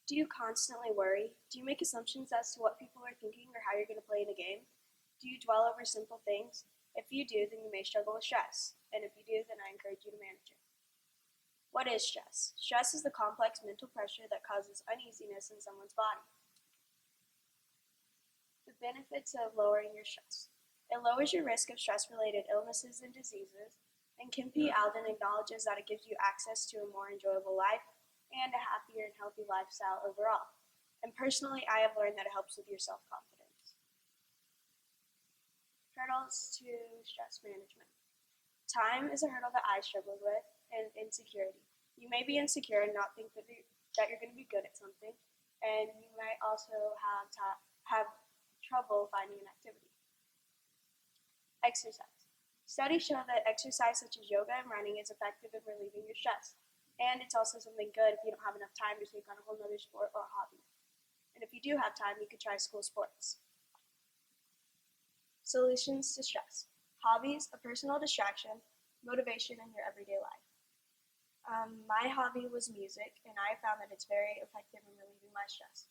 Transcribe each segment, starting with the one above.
Do you constantly worry? Do you make assumptions as to what people are thinking or how you're going to play in a game? Do you dwell over simple things? If you do, then you may struggle with stress. And if you do, then I encourage you to manage it. What is stress? Stress is the complex mental pressure that causes uneasiness in someone's body. The benefits of lowering your stress. It lowers your risk of stress-related illnesses and diseases, and Kim P. Alden acknowledges that it gives you access to a more enjoyable life and a happier and healthy lifestyle overall. And personally, I have learned that it helps with your self-confidence. Hurdles to stress management. Time is a hurdle that I struggled with, and insecurity. You may be insecure and not think that you're going to be good at something, and you might also have trouble finding an activity. Exercise. Studies show that exercise such as yoga and running is effective in relieving your stress, and it's also something good if you don't have enough time to take on a whole other sport or hobby. And if you do have time, you could try school sports. Solutions to stress. Hobbies, a personal distraction, motivation in your everyday life. My hobby was music, and I found that it's very effective in relieving my stress.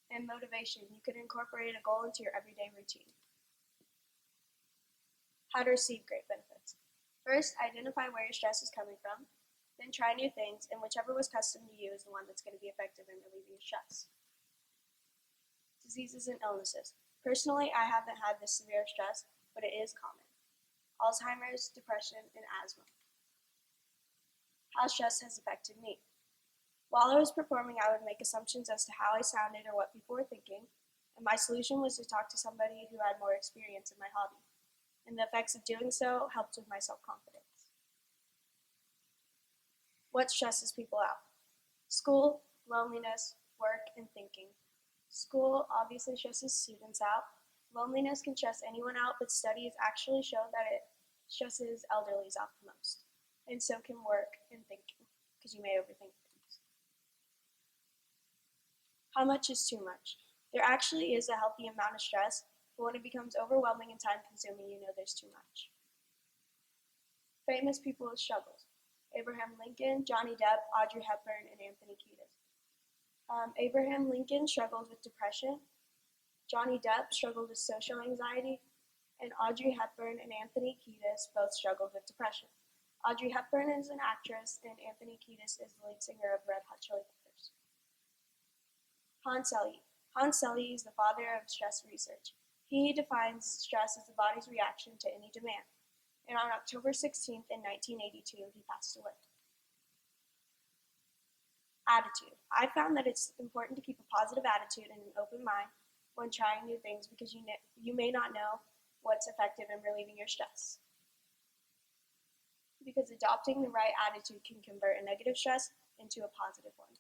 And motivation, you could incorporate a goal into your everyday routine. How to receive great benefits. First, identify where your stress is coming from, then try new things, and whichever was custom to you is the one that's going to be effective in relieving your stress. Diseases and illnesses. Personally, I haven't had this severe stress, but it is common. Alzheimer's, depression, and asthma. How stress has affected me. While I was performing, I would make assumptions as to how I sounded or what people were thinking, and my solution was to talk to somebody who had more experience in my hobby, and the effects of doing so helped with my self-confidence. What stresses people out? School, loneliness, work, and thinking. School obviously stresses students out. Loneliness can stress anyone out, but studies actually show that it stresses elderlies out the most. And so can work and thinking, because you may overthink things. How much is too much? There actually is a healthy amount of stress, but when it becomes overwhelming and time-consuming, you know there's too much. Famous people with struggles. Abraham Lincoln, Johnny Depp, Audrey Hepburn, and Anthony Kiedis. Abraham Lincoln struggled with depression. Johnny Depp struggled with social anxiety, and Audrey Hepburn and Anthony Kiedis both struggled with depression. Audrey Hepburn is an actress, and Anthony Kiedis is the lead singer of Red Hot Chili Peppers. Hans Selye. Hans Selye is the father of stress research. He defines stress as the body's reaction to any demand. And on October 16th in 1982, he passed away. Attitude. I found that it's important to keep a positive attitude and an open mind when trying new things because you may not know what's effective in relieving your stress. Because adopting the right attitude can convert a negative stress into a positive one.